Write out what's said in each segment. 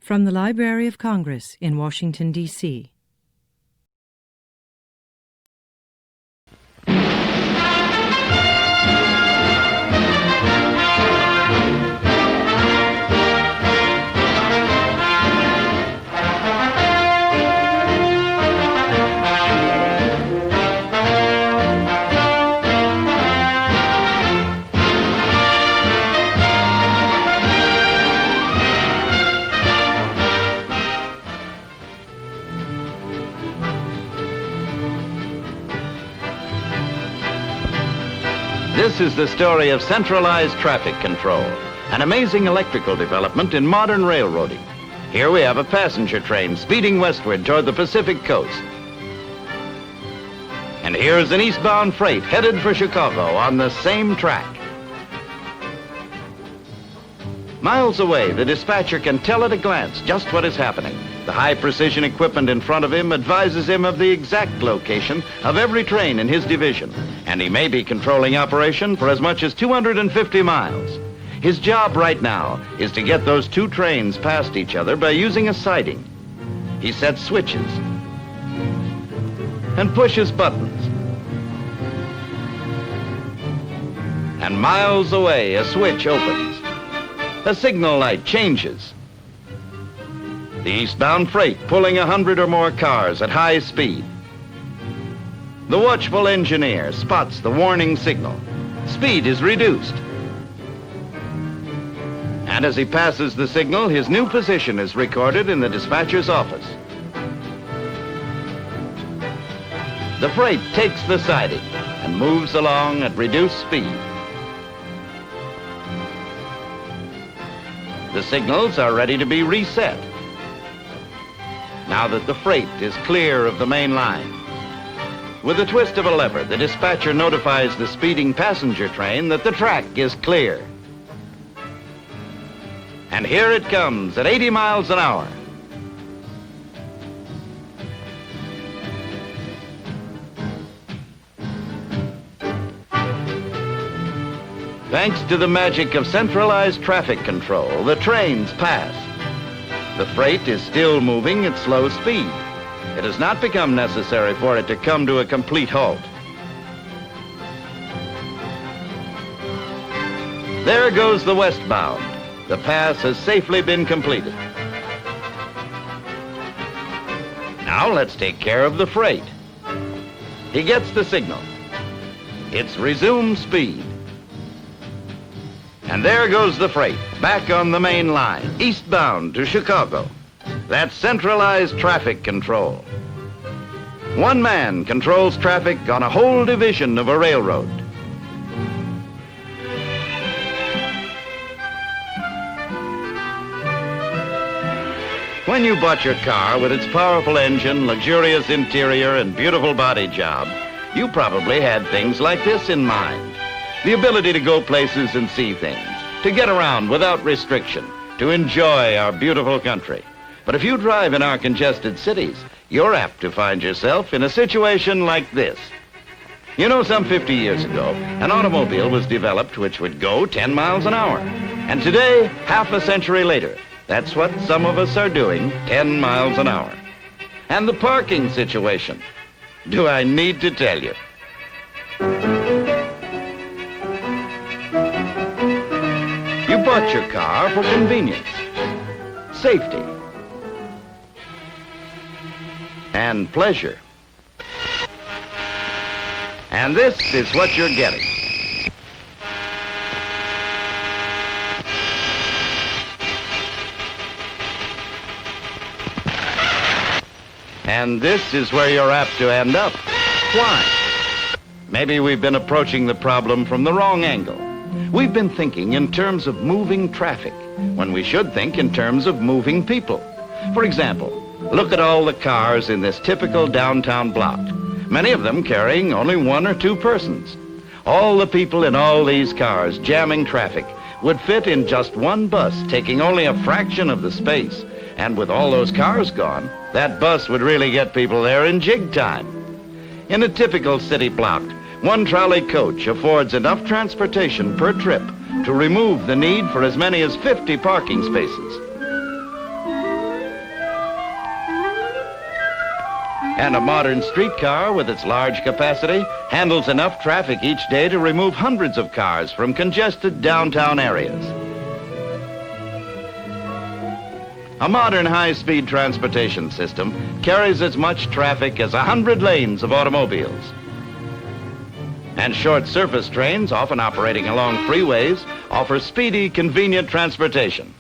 From the Library of Congress in Washington, D.C. This is the story of centralized traffic control, an amazing electrical development in modern railroading. Here we have a passenger train speeding westward toward the Pacific coast. And here's an eastbound freight headed for Chicago on the same track. Miles away, the dispatcher can tell at a glance just what is happening. The high-precision equipment in front of him advises him of the exact location of every train in his division, and he may be controlling operation for as much as 250 miles. His job right now is to get those two trains past each other by using a siding. He sets switches and pushes buttons. And miles away, a switch opens. A signal light changes. The eastbound freight pulling 100 or more cars at high speed. The watchful engineer spots the warning signal. Speed is reduced. And as he passes the signal, his new position is recorded in the dispatcher's office. The freight takes the siding and moves along at reduced speed. The signals are ready to be reset, now that the freight is clear of the main line. With a twist of a lever, the dispatcher notifies the speeding passenger train that the track is clear. And here it comes at 80 miles an hour. Thanks to the magic of centralized traffic control, the trains pass. The freight is still moving at slow speed. It has not become necessary for it to come to a complete halt. There goes the westbound. The pass has safely been completed. Now let's take care of the freight. He gets the signal. It's resume speed. And there goes the freight, back on the main line, eastbound to Chicago. That's centralized traffic control. One man controls traffic on a whole division of a railroad. When you bought your car with its powerful engine, luxurious interior, and beautiful body job, you probably had things like this in mind. The ability to go places and see things, to get around without restriction, to enjoy our beautiful country. But if you drive in our congested cities, you're apt to find yourself in a situation like this. You know, some 50 years ago, an automobile was developed which would go 10 miles an hour. And today, half a century later, that's what some of us are doing, 10 miles an hour. And the parking situation. Do I need to tell you? You bought your car for convenience, safety, and pleasure. And this is what you're getting. And this is where you're apt to end up. Why? Maybe we've been approaching the problem from the wrong angle. We've been thinking in terms of moving traffic, when we should think in terms of moving people. For example, look at all the cars in this typical downtown block, many of them carrying only one or two persons. All the people in all these cars jamming traffic would fit in just one bus, taking only a fraction of the space. And with all those cars gone, that bus would really get people there in jig time. In a typical city block, one trolley coach affords enough transportation per trip to remove the need for as many as 50 parking spaces. And a modern streetcar with its large capacity handles enough traffic each day to remove hundreds of cars from congested downtown areas. A modern high-speed transportation system carries as much traffic as 100 lanes of automobiles. And short surface trains, often operating along freeways, offer speedy, convenient transportation.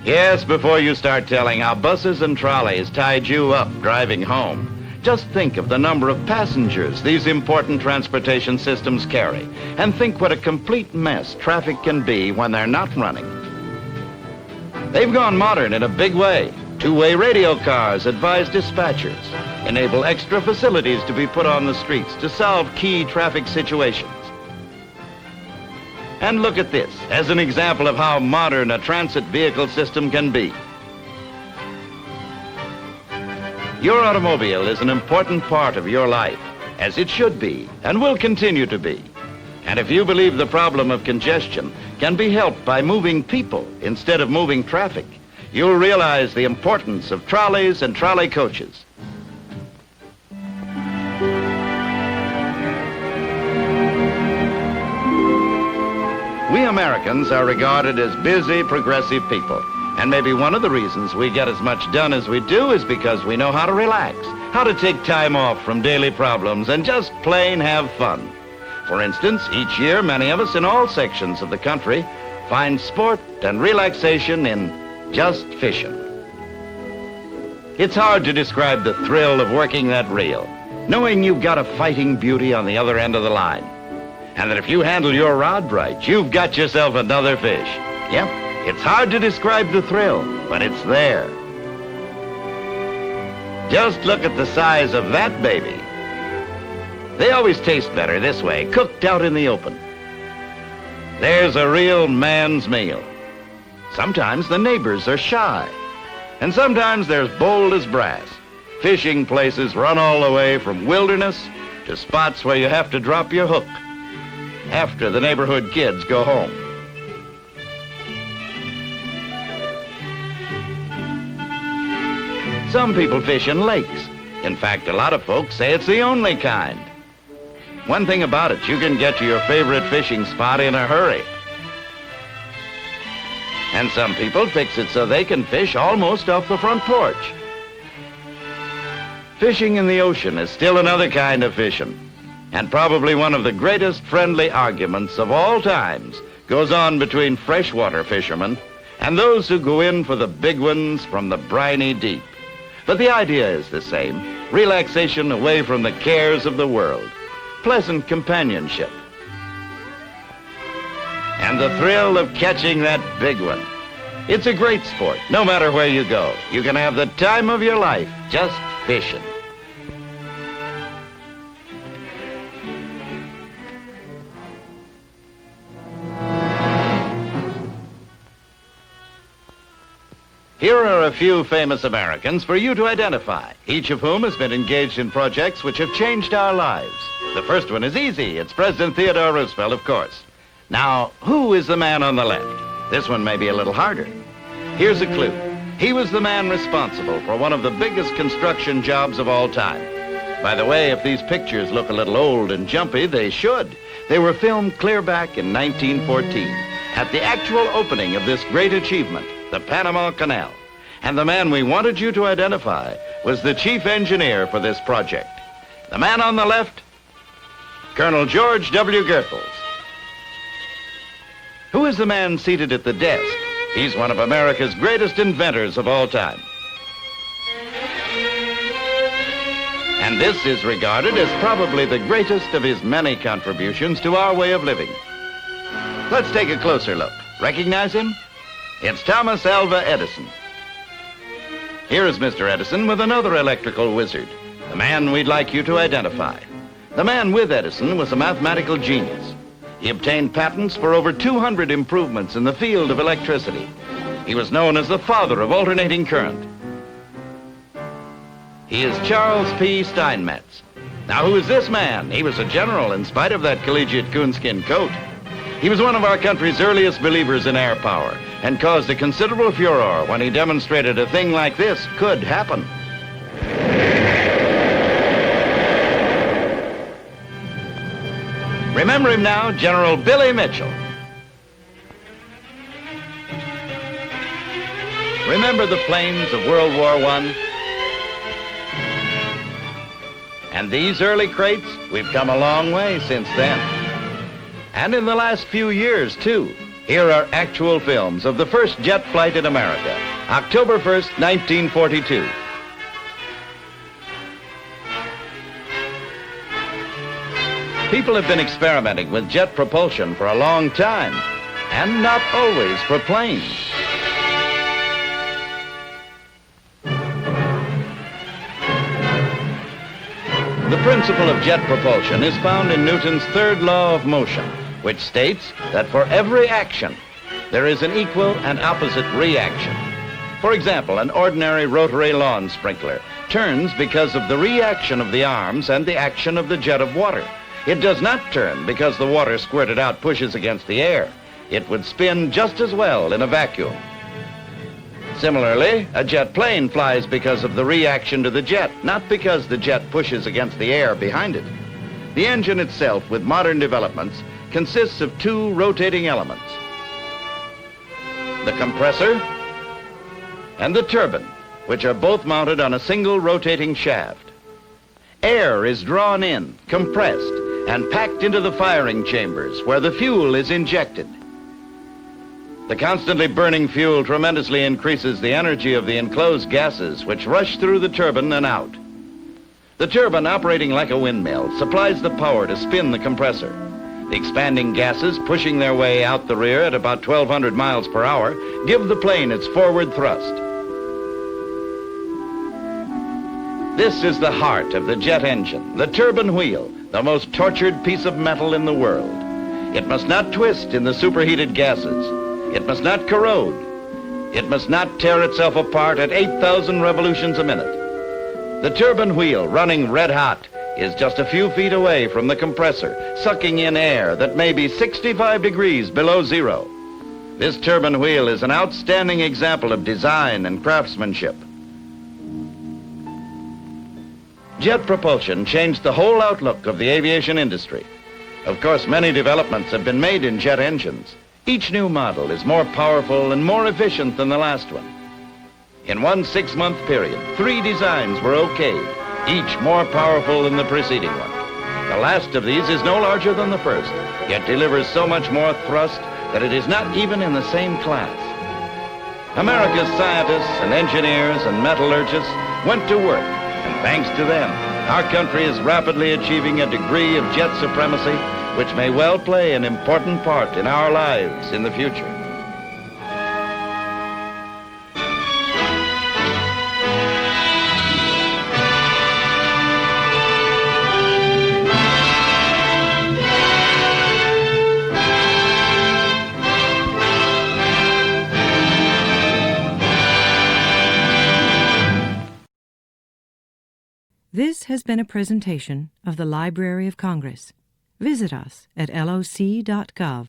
Yes, before you start telling how buses and trolleys tied you up driving home, just think of the number of passengers these important transportation systems carry, and think what a complete mess traffic can be when they're not running. They've gone modern in a big way. Two-way radio cars advise dispatchers, enable extra facilities to be put on the streets to solve key traffic situations. And look at this as an example of how modern a transit vehicle system can be. Your automobile is an important part of your life, as it should be and will continue to be. And if you believe the problem of congestion can be helped by moving people instead of moving traffic, you'll realize the importance of trolleys and trolley coaches. We Americans are regarded as busy, progressive people. And maybe one of the reasons we get as much done as we do is because we know how to relax, how to take time off from daily problems and just plain have fun. For instance, each year, many of us in all sections of the country find sport and relaxation in just fishing. It's hard to describe the thrill of working that reel, knowing you've got a fighting beauty on the other end of the line, and that if you handle your rod right, you've got yourself another fish. Yep, it's hard to describe the thrill, but it's there. Just look at the size of that baby. They always taste better this way, cooked out in the open. There's a real man's meal. Sometimes the neighbors are shy, and sometimes they're as bold as brass. Fishing places run all the way from wilderness to spots where you have to drop your hook after the neighborhood kids go home. Some people fish in lakes. In fact, a lot of folks say it's the only kind. One thing about it, you can get to your favorite fishing spot in a hurry. And some people fix it so they can fish almost off the front porch. Fishing in the ocean is still another kind of fishing. And probably one of the greatest friendly arguments of all times goes on between freshwater fishermen and those who go in for the big ones from the briny deep. But the idea is the same: relaxation away from the cares of the world, pleasant companionship, and the thrill of catching that big one. It's a great sport, no matter where you go. You can have the time of your life just fishing. Here are a few famous Americans for you to identify, each of whom has been engaged in projects which have changed our lives. The first one is easy. It's President Theodore Roosevelt, of course. Now, who is the man on the left? This one may be a little harder. Here's a clue. He was the man responsible for one of the biggest construction jobs of all time. By the way, if these pictures look a little old and jumpy, they should. They were filmed clear back in 1914 at the actual opening of this great achievement, the Panama Canal. And the man we wanted you to identify was the chief engineer for this project. The man on the left, Colonel George W. Goethals. Who is the man seated at the desk? He's one of America's greatest inventors of all time. And this is regarded as probably the greatest of his many contributions to our way of living. Let's take a closer look. Recognize him? It's Thomas Alva Edison. Here is Mr. Edison with another electrical wizard, the man we'd like you to identify. The man with Edison was a mathematical genius. He obtained patents for over 200 improvements in the field of electricity. He was known as the father of alternating current. He is Charles P. Steinmetz. Now, who is this man? He was a general in spite of that collegiate coonskin coat. He was one of our country's earliest believers in air power, and caused a considerable furor when he demonstrated a thing like this could happen. Remember him now, General Billy Mitchell. Remember the planes of World War I? And these early crates, we've come a long way since then. And in the last few years, too. Here are actual films of the first jet flight in America, October 1st, 1942. People have been experimenting with jet propulsion for a long time, and not always for planes. The principle of jet propulsion is found in Newton's third law of motion, which states that for every action, there is an equal and opposite reaction. For example, an ordinary rotary lawn sprinkler turns because of the reaction of the arms and the action of the jet of water. It does not turn because the water squirted out pushes against the air. It would spin just as well in a vacuum. Similarly, a jet plane flies because of the reaction to the jet, not because the jet pushes against the air behind it. The engine itself, with modern developments, consists of two rotating elements: the compressor and the turbine, which are both mounted on a single rotating shaft. Air is drawn in, compressed, and packed into the firing chambers where the fuel is injected. The constantly burning fuel tremendously increases the energy of the enclosed gases which rush through the turbine and out. The turbine, operating like a windmill, supplies the power to spin the compressor. The expanding gases, pushing their way out the rear at about 1,200 miles per hour, give the plane its forward thrust. This is the heart of the jet engine, the turbine wheel, the most tortured piece of metal in the world. It must not twist in the superheated gases. It must not corrode. It must not tear itself apart at 8,000 revolutions a minute. The turbine wheel, running red hot, is just a few feet away from the compressor, sucking in air that may be 65 degrees below zero. This turbine wheel is an outstanding example of design and craftsmanship. Jet propulsion changed the whole outlook of the aviation industry. Of course, many developments have been made in jet engines. Each new model is more powerful and more efficient than the last one. In one 6-month period, 3 designs were okayed, each more powerful than the preceding one. The last of these is no larger than the first, yet delivers so much more thrust that it is not even in the same class. America's scientists and engineers and metallurgists went to work, and thanks to them, our country is rapidly achieving a degree of jet supremacy which may well play an important part in our lives in the future. This has been a presentation of the Library of Congress. Visit us at loc.gov.